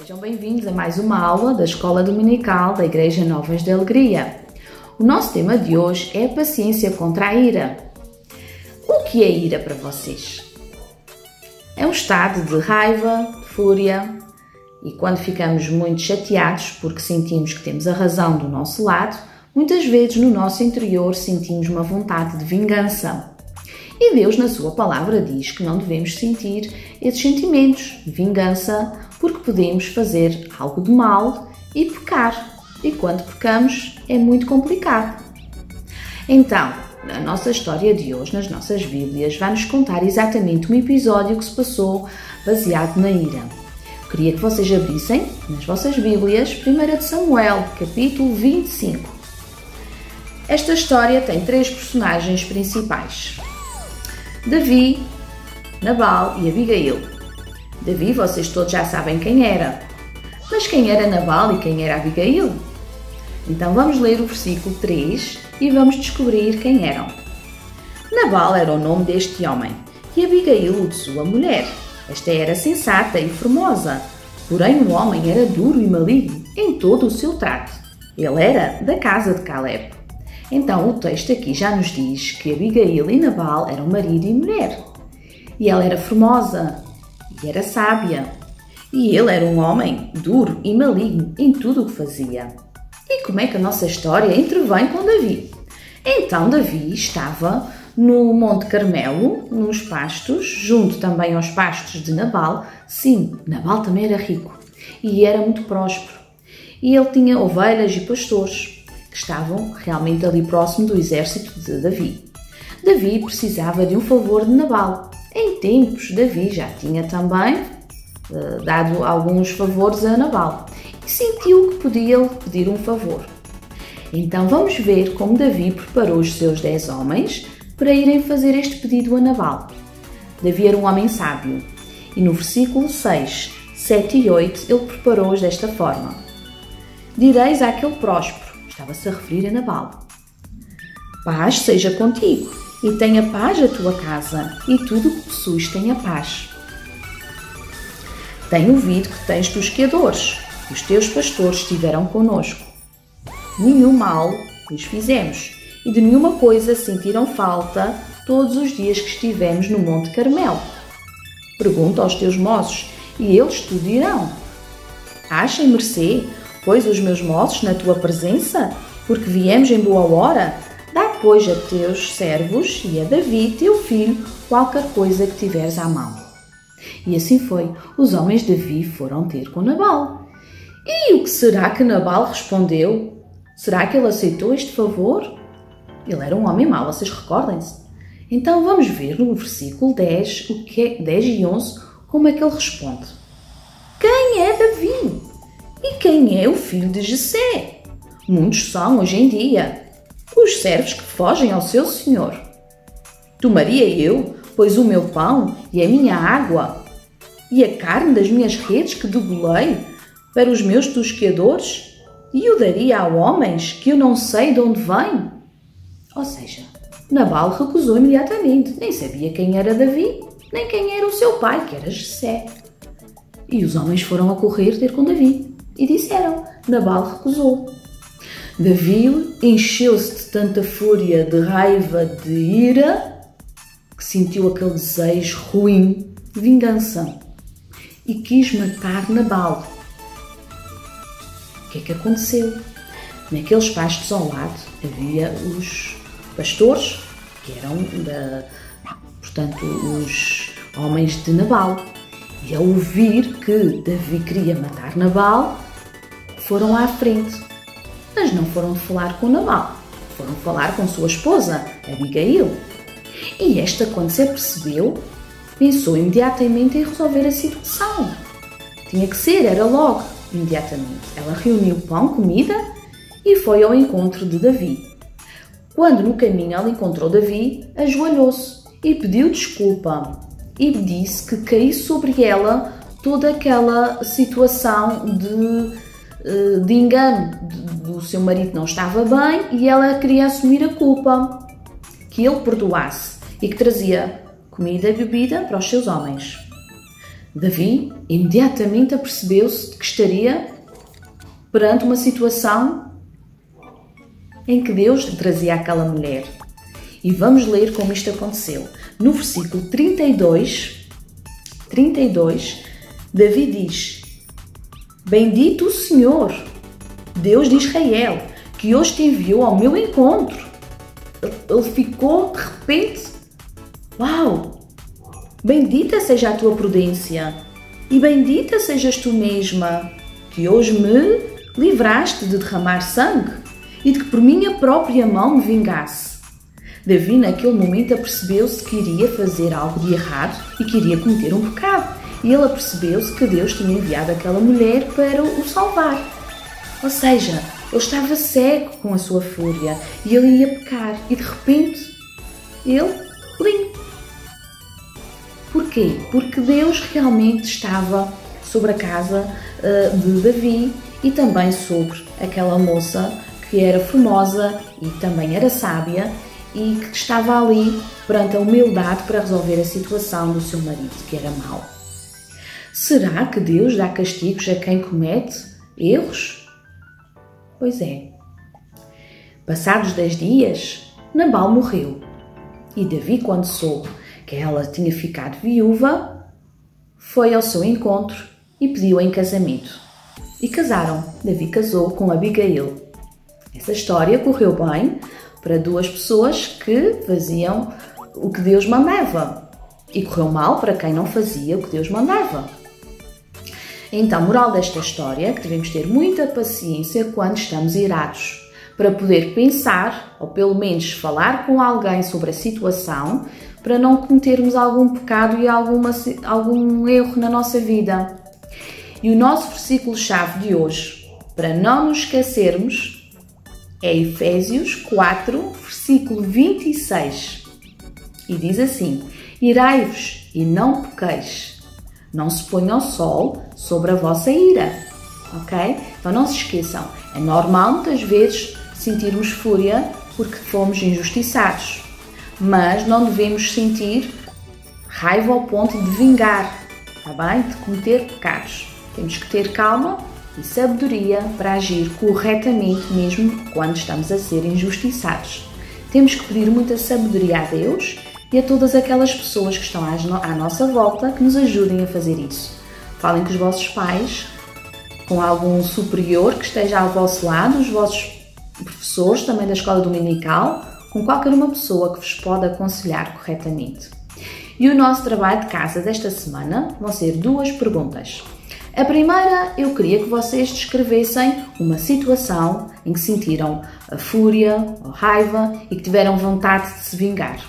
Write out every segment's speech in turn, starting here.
Sejam bem-vindos a mais uma aula da Escola Dominical da Igreja Novas de Alegria. O nosso tema de hoje é a paciência contra a ira. O que é ira para vocês? É um estado de raiva, de fúria, e quando ficamos muito chateados porque sentimos que temos a razão do nosso lado, muitas vezes no nosso interior sentimos uma vontade de vingança. E Deus, na sua palavra, diz que não devemos sentir esses sentimentos de vingança porque podemos fazer algo de mal e pecar. E quando pecamos é muito complicado. Então, a nossa história de hoje, nas nossas Bíblias, vai-nos contar exatamente um episódio que se passou baseado na ira. Eu queria que vocês abrissem nas vossas Bíblias 1 de Samuel, capítulo 25. Esta história tem três personagens principais: Davi, Nabal e Abigail. Davi, vocês todos já sabem quem era. Mas quem era Nabal e quem era Abigail? Então vamos ler o versículo 3 e vamos descobrir quem eram. Nabal era o nome deste homem e Abigail o de sua mulher. Esta era sensata e formosa, porém o homem era duro e maligno em todo o seu trato. Ele era da casa de Caleb. Então o texto aqui já nos diz que Abigail e Nabal eram marido e mulher. E ela era formosa e era sábia. E ele era um homem duro e maligno em tudo o que fazia. E como é que a nossa história intervém com Davi? Então Davi estava no Monte Carmelo, nos pastos, junto também aos pastos de Nabal. Sim, Nabal também era rico e era muito próspero. E ele tinha ovelhas e pastores que estavam realmente ali próximo do exército de Davi. Davi precisava de um favor de Nabal. Em tempos, Davi já tinha também dado alguns favores a Nabal e sentiu que podia pedir um favor. Então vamos ver como Davi preparou os seus 10 homens para irem fazer este pedido a Nabal. Davi era um homem sábio e no versículo 6, 7 e 8 ele preparou-os desta forma: Direis àquele próspero, estava-se a referir a Nabal, paz seja contigo, e tenha paz a tua casa, e tudo o que possuis tenha paz. Tenho ouvido que tens tosqueadores, os teus pastores estiveram conosco. Nenhum mal lhes fizemos, e de nenhuma coisa sentiram falta todos os dias que estivemos no Monte Carmelo. Pergunta aos teus moços, e eles te dirão. Achem mercê, pois, os meus moços na tua presença, porque viemos em boa hora. Dá, pois, a teus servos e a Davi, teu filho, qualquer coisa que tiveres à mão. E assim foi. Os homens de Davi foram ter com Nabal. E o que será que Nabal respondeu? Será que ele aceitou este favor? Ele era um homem mau, vocês recordem-se? Então vamos ver no versículo 10, 10 e 11, como é que ele responde. Quem é Davi? E quem é o filho de Jessé? Muitos são hoje em dia os servos que fogem ao seu senhor. Tomaria eu, pois, o meu pão e a minha água e a carne das minhas redes que degolei para os meus tosqueadores e o daria a homens que eu não sei de onde vêm? Ou seja, Nabal recusou imediatamente. Nem sabia quem era Davi, nem quem era o seu pai, que era Jessé. E os homens foram a correr ter com Davi e disseram: Nabal recusou. Davi encheu-se de tanta fúria, de raiva, de ira, que sentiu aquele desejo ruim de vingança e quis matar Nabal. O que é que aconteceu? Naqueles pastos ao lado havia os pastores, que eram, portanto, os homens de Nabal. E ao ouvir que Davi queria matar Nabal, foram à frente. Mas não foram falar com Nabal, foram falar com sua esposa, Abigail. E esta, quando se apercebeu, pensou imediatamente em resolver a situação. Tinha que ser, era logo, imediatamente. Ela reuniu pão, comida e foi ao encontro de Davi. Quando no caminho ela encontrou Davi, ajoelhou-se e pediu desculpa e disse que caiu sobre ela toda aquela situação de engano. O seu marido não estava bem e ela queria assumir a culpa, que ele perdoasse e que trazia comida e bebida para os seus homens. Davi imediatamente apercebeu-se de que estaria perante uma situação em que Deus lhe trazia aquela mulher. E vamos ler como isto aconteceu. No versículo 32, Davi diz: Bendito o Senhor, Deus de Israel, que hoje te enviou ao meu encontro. Ele ficou de repente, uau! Bendita seja a tua prudência e bendita sejas tu mesma, que hoje me livraste de derramar sangue e de que por minha própria mão me vingasse. Davi naquele momento apercebeu-se que iria fazer algo de errado e que iria cometer um pecado. E ele apercebeu-se que Deus tinha enviado aquela mulher para o salvar. Ou seja, ele estava cego com a sua fúria e ele ia pecar. E de repente, ele limpo. Porquê? Porque Deus realmente estava sobre a casa de Davi e também sobre aquela moça que era formosa e também era sábia e que estava ali perante a humildade para resolver a situação do seu marido, que era mau. Será que Deus dá castigos a quem comete erros? Pois é. Passados 10 dias, Nabal morreu. E Davi, quando soube que ela tinha ficado viúva, foi ao seu encontro e pediu-a em casamento. E casaram. Davi casou com Abigail. Essa história correu bem para duas pessoas que faziam o que Deus mandava. E correu mal para quem não fazia o que Deus mandava. Então, moral desta história é que devemos ter muita paciência quando estamos irados, para poder pensar, ou pelo menos falar com alguém sobre a situação, para não cometermos algum pecado e algum erro na nossa vida. E o nosso versículo-chave de hoje, para não nos esquecermos, é Efésios 4, versículo 26. E diz assim: Irai-vos e não pequeis. Não se ponha o sol sobre a vossa ira, ok? Então não se esqueçam, é normal muitas vezes sentirmos fúria porque fomos injustiçados, mas não devemos sentir raiva ao ponto de vingar, tá bem? De cometer pecados. Temos que ter calma e sabedoria para agir corretamente mesmo quando estamos a ser injustiçados. Temos que pedir muita sabedoria a Deus e a todas aquelas pessoas que estão à nossa volta que nos ajudem a fazer isso. Falem com os vossos pais, com algum superior que esteja ao vosso lado, os vossos professores também da escola dominical, com qualquer uma pessoa que vos pode aconselhar corretamente. E o nosso trabalho de casa desta semana vão ser 2 perguntas. A primeira, eu queria que vocês descrevessem uma situação em que sentiram a fúria ou raiva e que tiveram vontade de se vingar.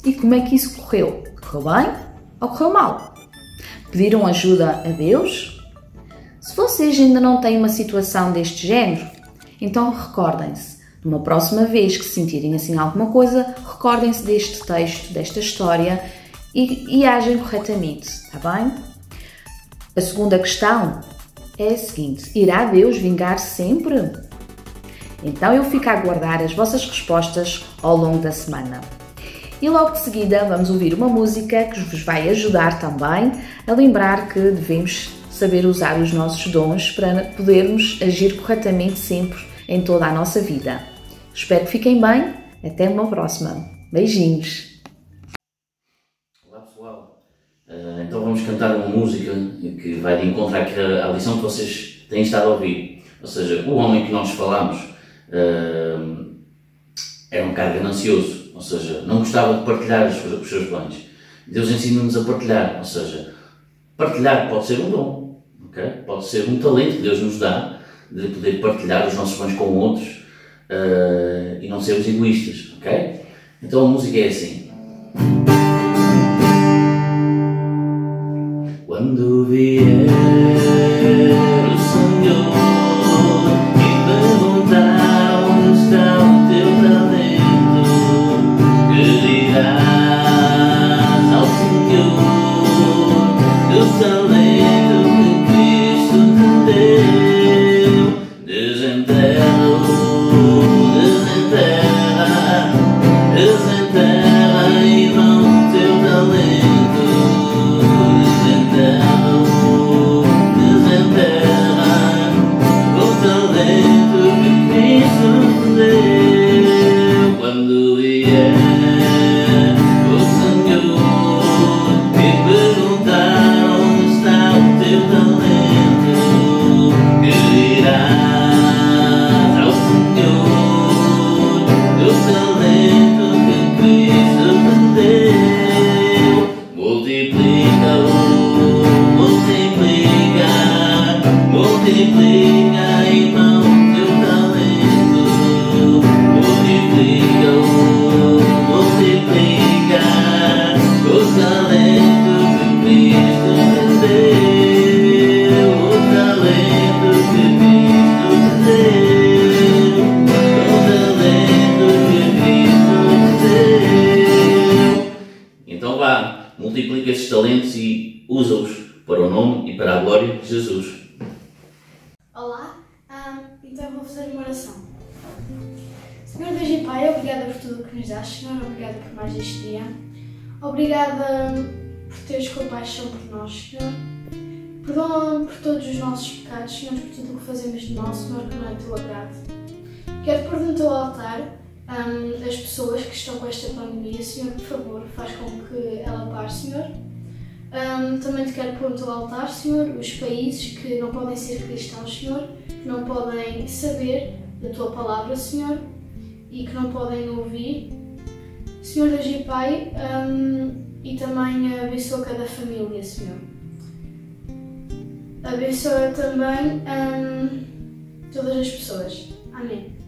E como é que isso correu? Correu bem ou correu mal? Pediram ajuda a Deus? Se vocês ainda não têm uma situação deste género, então recordem-se, numa próxima vez que sentirem assim alguma coisa, recordem-se deste texto, desta história e agem corretamente, está bem? A segunda questão é a seguinte: irá Deus vingar sempre? Então eu fico a aguardar as vossas respostas ao longo da semana. E logo de seguida vamos ouvir uma música que vos vai ajudar também a lembrar que devemos saber usar os nossos dons para podermos agir corretamente sempre em toda a nossa vida. Espero que fiquem bem. Até uma próxima. Beijinhos! Olá pessoal, então vamos cantar uma música que vai de encontro à lição que vocês têm estado a ouvir. Ou seja, o homem que nós falamos era um bocado ganancioso, ou seja, não gostava de partilhar os seus bens. Deus ensina-nos a partilhar, ou seja, partilhar pode ser um dom, okay? Pode ser um talento que Deus nos dá de poder partilhar os nossos bens com outros e não sermos egoístas, ok? Então a música é assim. Quando vier o Senhor e perguntar onde está o teu talento, que dirás ao Senhor que o talento que Cristo te deu? Desenterra, irmão, o teu talento. Desenterra. Então vá, multiplica esses talentos e usa-os para o nome e para a glória de Jesus. Olá, então vou fazer uma oração. Senhor Deus e Pai, obrigada por tudo o que nos dás, Senhor, obrigada por mais este dia. Obrigada por teres compaixão por nós, Senhor. Perdoa-me por todos os nossos pecados, Senhor, por tudo o que fazemos de mal, Senhor, que não é teu agrado. Quero pôr no teu altar as pessoas que estão com esta pandemia, Senhor, por favor, faz com que ela pare, Senhor. Também te quero pôr no teu altar, Senhor, os países que não podem ser cristãos, Senhor, que não podem saber da tua palavra, Senhor, e que não podem ouvir. Senhor Deus e Pai, e também abençoa cada família, Senhor. Abençoa também todas as pessoas. Amém.